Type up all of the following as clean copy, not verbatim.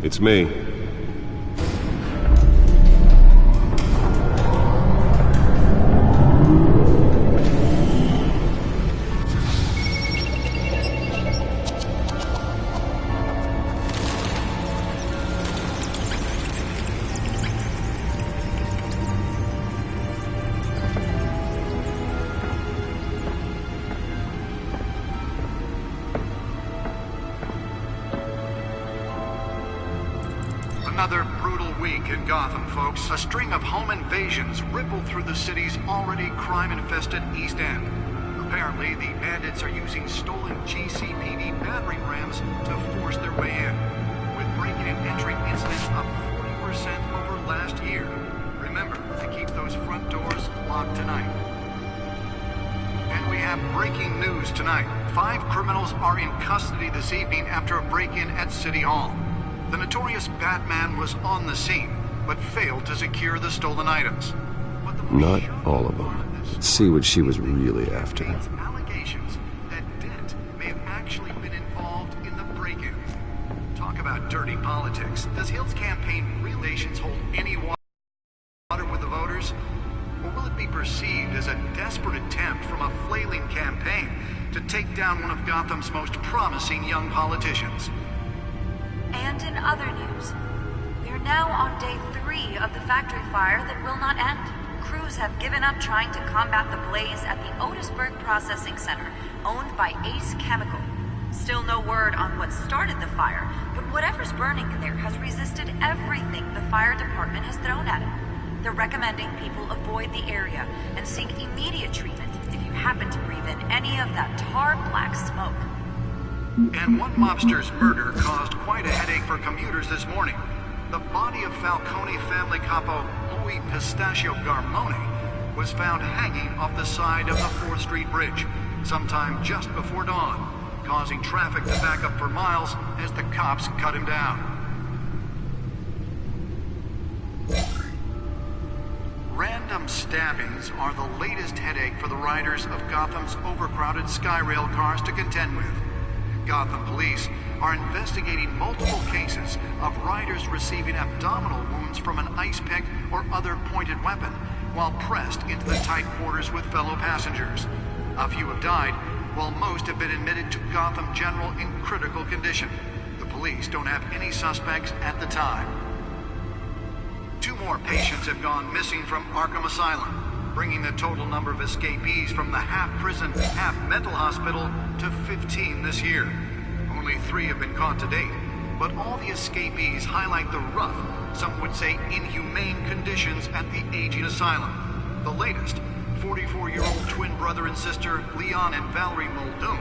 It's me. Another brutal week in Gotham, folks. A string of home invasions rippled through the city's already crime-infested East End. Apparently, the bandits are using stolen GCPD battering rams to force their way in, with break-in and entry incidents up 40% over last year. Remember to keep those front doors locked tonight. And we have breaking news tonight. 5 criminals are in custody this evening after a break-in at City Hall. The notorious Batman was on the scene, but failed to secure the stolen items. Not all of them. Let's see what she was really after. Allegations that Dent may have actually been involved in the break-in. Talk about dirty politics. Does Hill's campaign relations hold any water with the voters? Or will it be perceived as a desperate attempt from a flailing campaign to take down one of Gotham's most promising young politicians? And in other news, we are now on day 3 of the factory fire that will not end. Crews have given up trying to combat the blaze at the Otisburg Processing Center, owned by Ace Chemical. Still no word on what started the fire, but whatever's burning there has resisted everything the fire department has thrown at it. They're recommending people avoid the area and seek immediate treatment if you happen to breathe in any of that tar-black smoke. And one mobster's murder caused quite a headache for commuters this morning. The body of Falcone family capo Louis Pistachio Garmone was found hanging off the side of the 4th Street Bridge sometime just before dawn, causing traffic to back up for miles as the cops cut him down. Random stabbings are the latest headache for the riders of Gotham's overcrowded Skyrail cars to contend with. Gotham police are investigating multiple cases of riders receiving abdominal wounds from an ice pick or other pointed weapon while pressed into the tight quarters with fellow passengers. A few have died, while most have been admitted to Gotham General in critical condition. The police don't have any suspects at the time. 2 more patients have gone missing from Arkham Asylum, bringing the total number of escapees from the half-prison, half-mental hospital to 15 this year. Only 3 have been caught to date, but all the escapees highlight the rough, some would say inhumane conditions at the aging asylum. The latest, 44-year-old twin brother and sister Leon and Valerie Muldoon,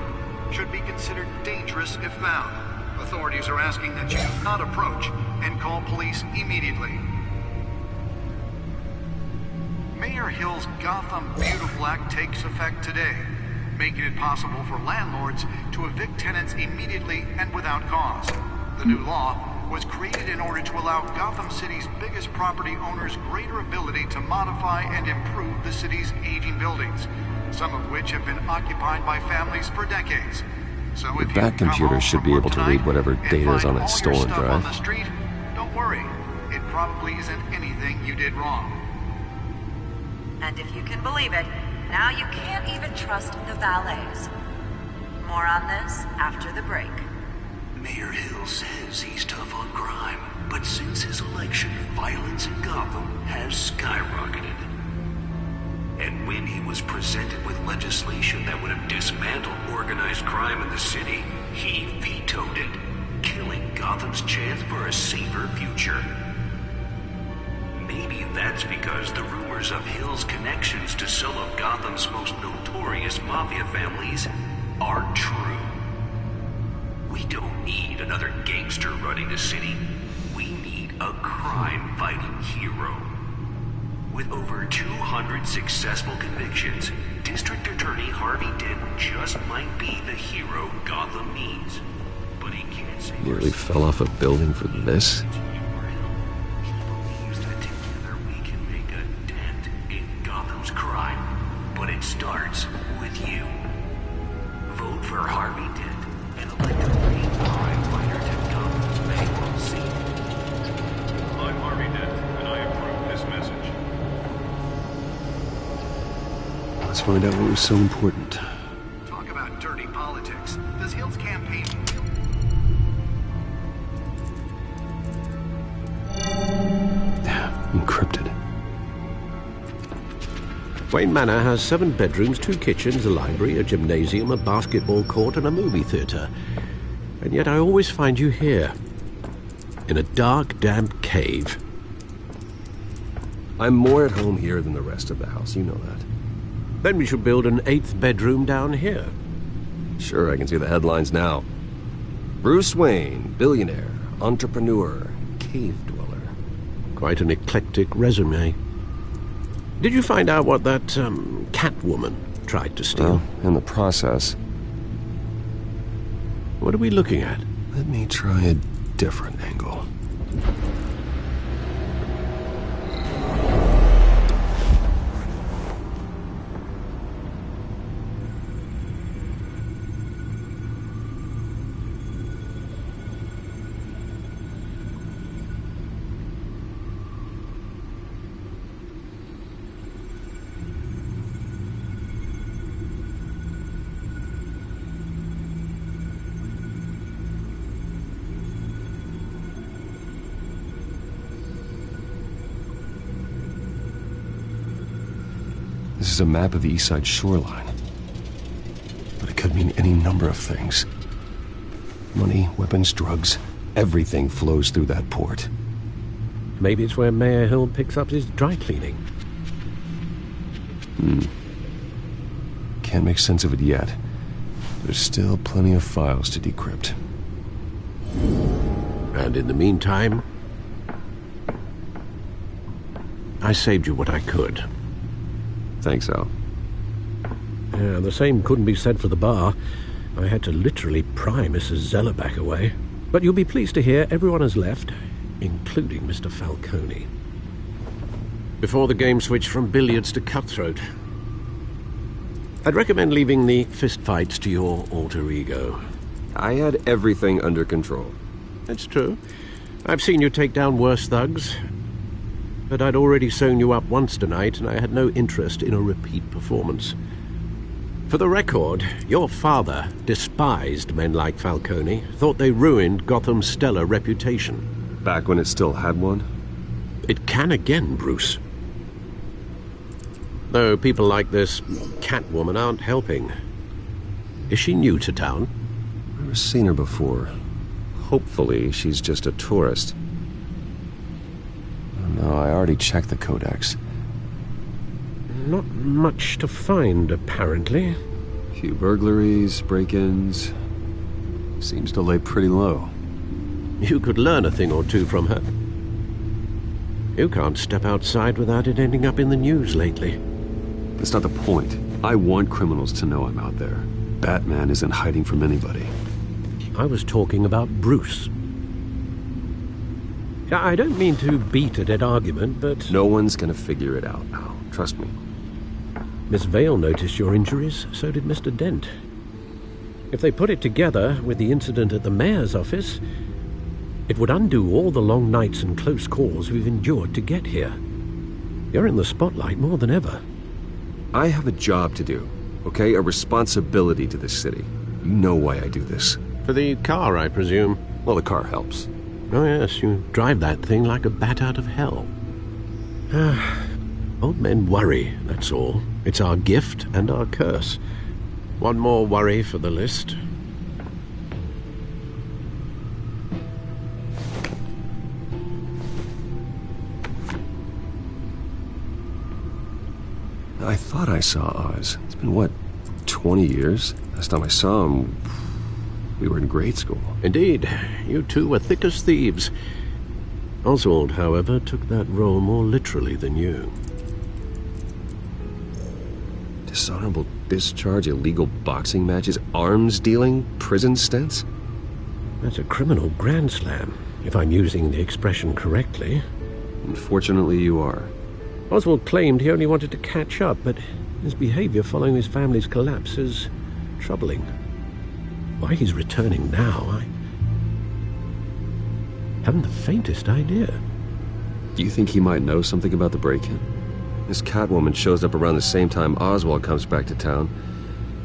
should be considered dangerous if found. Authorities are asking that you do not approach and call police immediately. Mayor Hill's Gotham Beautiful Act takes effect today, making it possible for landlords to evict tenants immediately and without cause. The new law was created in order to allow Gotham City's biggest property owners greater ability to modify and improve the city's aging buildings, some of which have been occupied by families for decades. So if That computer should be able to read whatever data is on its stolen drive. On the street, don't worry. It probably isn't anything you did wrong. And if you can believe it, now you can't even trust the valets. More on this after the break. Mayor Hill says he's tough on crime, but since his election, violence in Gotham has skyrocketed. And when he was presented with legislation that would have dismantled organized crime in the city, he vetoed it, killing Gotham's chance for a safer future. Maybe that's because the rumors of Hill's connections to some of Gotham's most notorious mafia families are true. We don't need another gangster running the city. We need a crime-fighting hero. With over 200 successful convictions, District Attorney Harvey Dent just might be the hero Gotham needs. But he can't say... Nearly fell off a building for this? But it starts with you. Vote for Harvey Dent and elect a great crime fighter to Gotham's payroll scene. Let's find out what was so important. Talk about dirty politics. Does Hill's campaign... Encrypted. Wayne Manor has 7 bedrooms, 2 kitchens, a library, a gymnasium, a basketball court, and a movie theatre. And yet I always find you here, in a dark, damp cave. I'm more at home here than the rest of the house, you know that. Then we should build an 8th bedroom down here. Sure, I can see the headlines now. Bruce Wayne, billionaire, entrepreneur, cave dweller. Quite an eclectic resume. Did you find out what that, Catwoman tried to steal? Well, in the process. What are we looking at? Let me try a different angle. This is a map of the East Side shoreline. But it could mean any number of things. Money, weapons, drugs, everything flows through that port. Maybe it's where Mayor Hill picks up his dry cleaning. Can't make sense of it yet. There's still plenty of files to decrypt. And in the meantime, I saved you what I could. Thanks, Al. Yeah, the same couldn't be said for the bar. I had to literally pry Mrs. Zeller back away. But you'll be pleased to hear everyone has left, including Mr. Falcone. Before the game switched from billiards to cutthroat. I'd recommend leaving the fistfights to your alter ego. I had everything under control. That's true. I've seen you take down worse thugs. But I'd already sewn you up once tonight, and I had no interest in a repeat performance. For the record, your father despised men like Falcone, thought they ruined Gotham's stellar reputation. Back when it still had one? It can again, Bruce. Though people like this Catwoman aren't helping. Is she new to town? I've never seen her before. Hopefully, she's just a tourist. No, I already checked the codex. Not much to find, apparently. Few burglaries, break-ins. Seems to lay pretty low. You could learn a thing or two from her. You can't step outside without it ending up in the news lately. That's not the point. I want criminals to know I'm out there. Batman isn't hiding from anybody. I was talking about Bruce. I don't mean to beat a dead argument, but... No one's gonna figure it out now. Trust me. Miss Vale noticed your injuries, so did Mr. Dent. If they put it together with the incident at the mayor's office, it would undo all the long nights and close calls we've endured to get here. You're in the spotlight more than ever. I have a job to do, okay? A responsibility to this city. You know why I do this. For the car, I presume. Well, the car helps. Oh yes, you drive that thing like a bat out of hell. Old men worry, that's all. It's our gift and our curse. One more worry for the list. I thought I saw Oz. It's been, what, 20 years? Last time I saw him, we were in grade school. Indeed, you two were thick as thieves. Oswald, however, took that role more literally than you. Dishonorable discharge, illegal boxing matches, arms dealing, prison stints? That's a criminal grand slam, if I'm using the expression correctly. Unfortunately, you are. Oswald claimed he only wanted to catch up, but his behavior following his family's collapse is troubling. Why he's returning now, I haven't the faintest idea. Do you think he might know something about the break-in? This Catwoman shows up around the same time Oswald comes back to town.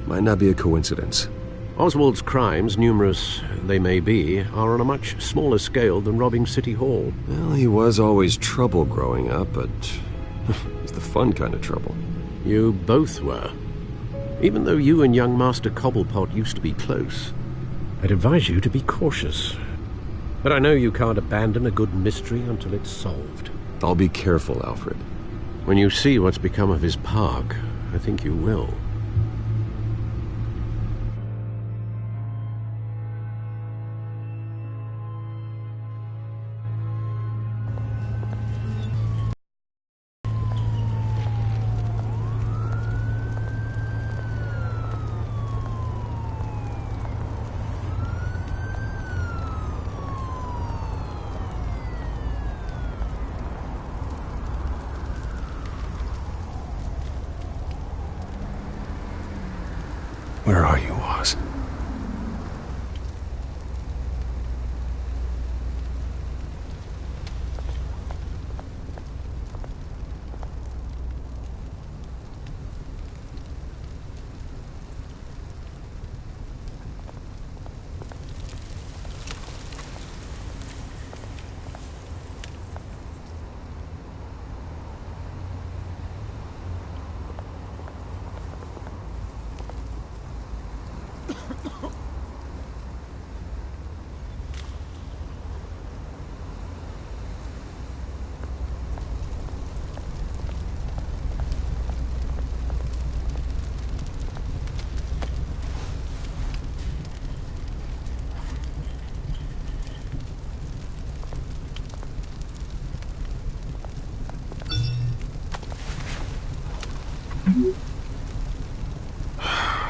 Might not be a coincidence. Oswald's crimes, numerous they may be, are on a much smaller scale than robbing City Hall. Well, he was always trouble growing up, but it's the fun kind of trouble. You both were. Even though you and young Master Cobblepot used to be close, I'd advise you to be cautious. But I know you can't abandon a good mystery until it's solved. I'll be careful, Alfred. When you see what's become of his park, I think you will. Where are you, Oz?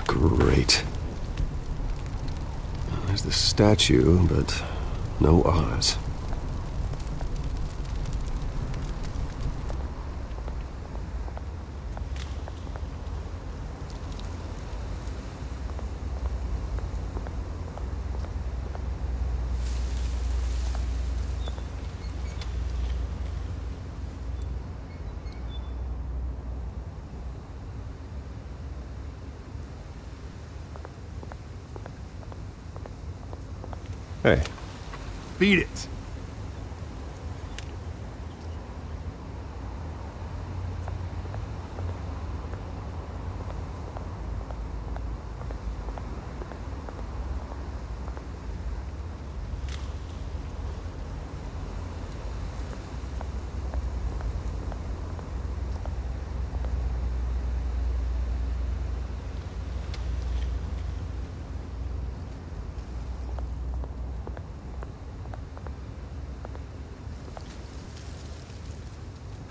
Great. There's the statue, but no Oz. Hey. Beat it.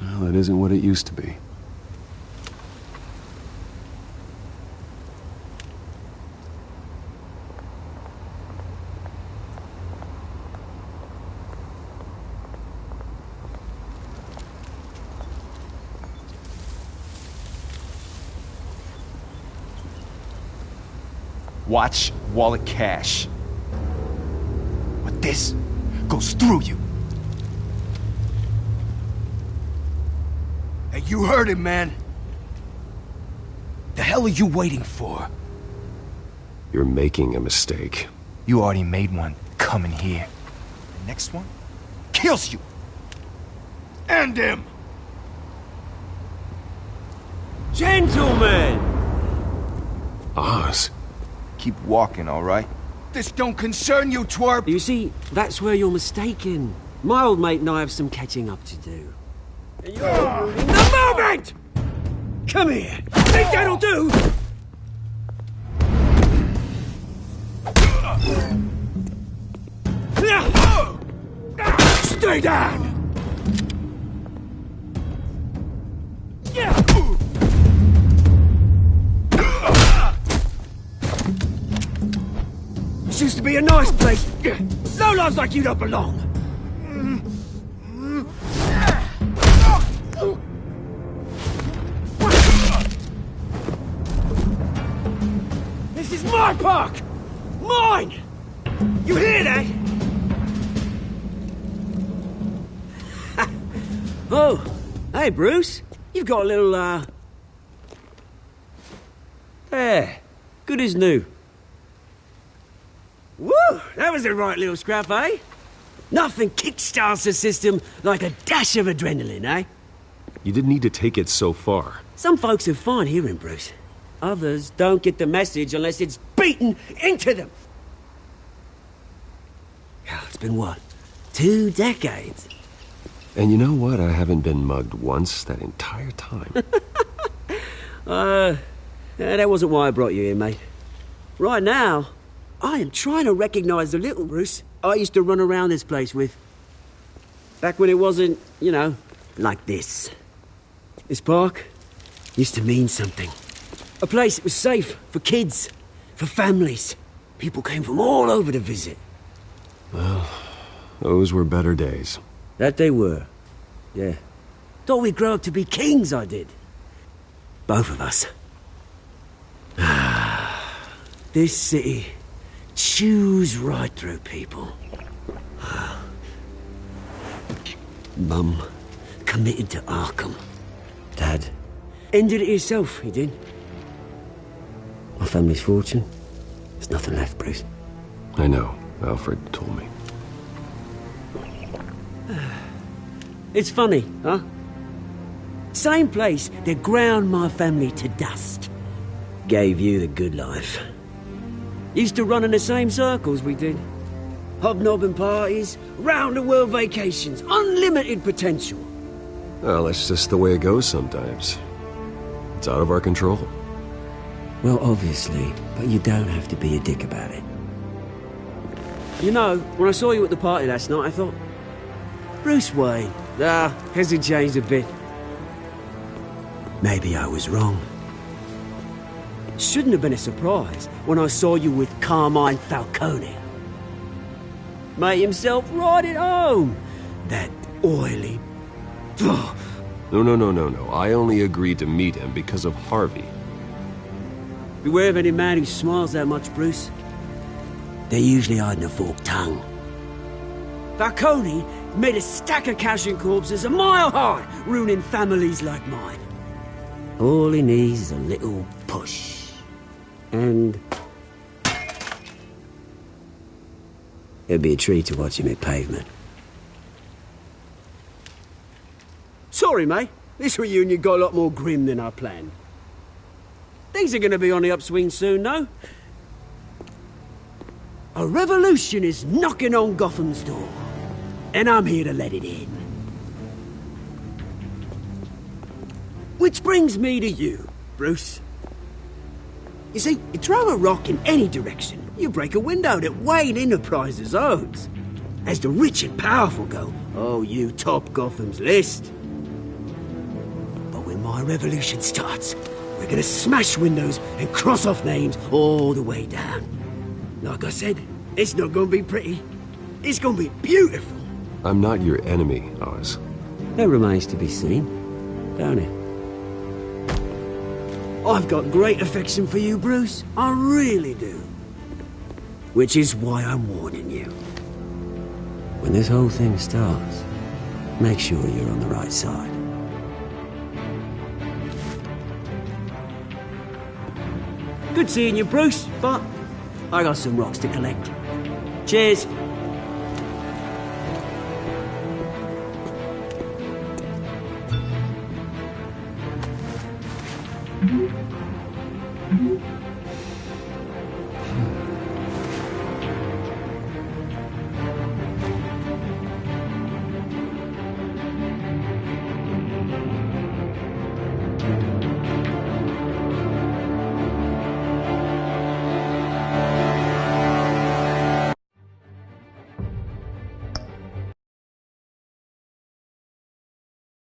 Well, it isn't what it used to be. Watch wallet cash. But this goes through you. Hey, you heard it, man. The hell are you waiting for? You're making a mistake. You already made one coming here. The next one kills you. And him. Gentlemen! Oz. Keep walking, all right? This don't concern you, twerp. You see, that's where you're mistaken. My old mate and I have some catching up to do. And you're ruining the moment! Come here! Think that'll do? Stay down! This used to be a nice place. Lowlifes like you don't belong. This is my park! Mine! You hear that? Oh, hey, Bruce. You've got a little, There. Good as new. Woo! That was a right little scrap, eh? Nothing kickstarts the system like a dash of adrenaline, eh? You didn't need to take it so far. Some folks are fine hearing, Bruce. Others don't get the message unless it's beaten into them. It's been what? 2 decades? And you know what? I haven't been mugged once that entire time. That wasn't why I brought you here, mate. Right now, I am trying to recognize the little Bruce I used to run around this place with. Back when it wasn't, you know, like this. This park used to mean something. A place that was safe for kids, for families. People came from all over to visit. Well, those were better days. That they were, yeah. Thought we'd grow up to be kings, I did. Both of us. This city chews right through people. Mum committed to Arkham. Dad ended it himself, he did. My family's fortune. There's nothing left, Bruce. I know. Alfred told me. It's funny, huh? Same place that ground my family to dust. Gave you the good life. Used to run in the same circles we did. Hobnobbing parties, round-the-world vacations, unlimited potential. Well, that's just the way it goes sometimes. It's out of our control. Well, obviously, but you don't have to be a dick about it. You know, when I saw you at the party last night, I thought, Bruce Wayne. Hasn't changed a bit. Maybe I was wrong. Shouldn't have been a surprise when I saw you with Carmine Falcone. Made himself right at home. That oily... No. I only agreed to meet him because of Harvey. Beware of any man who smiles that much, Bruce. They're usually hiding a forked tongue. Falcone made a stack of cashing corpses a mile high, ruining families like mine. All he needs is a little push. And... it'd be a treat to watch him hit pavement. Sorry, mate. This reunion got a lot more grim than I planned. Things are gonna be on the upswing soon, no? A revolution is knocking on Gotham's door. And I'm here to let it in. Which brings me to you, Bruce. You see, you throw a rock in any direction, you break a window that Wayne Enterprises owns. As the rich and powerful go, oh, you top Gotham's list. But when my revolution starts, we're gonna smash windows and cross off names all the way down. Like I said, it's not gonna be pretty. It's gonna be beautiful. I'm not your enemy, Oz. That remains to be seen, don't it? I've got great affection for you, Bruce. I really do. Which is why I'm warning you. When this whole thing starts, make sure you're on the right side. Good seeing you, Bruce, but I got some rocks to collect. Cheers.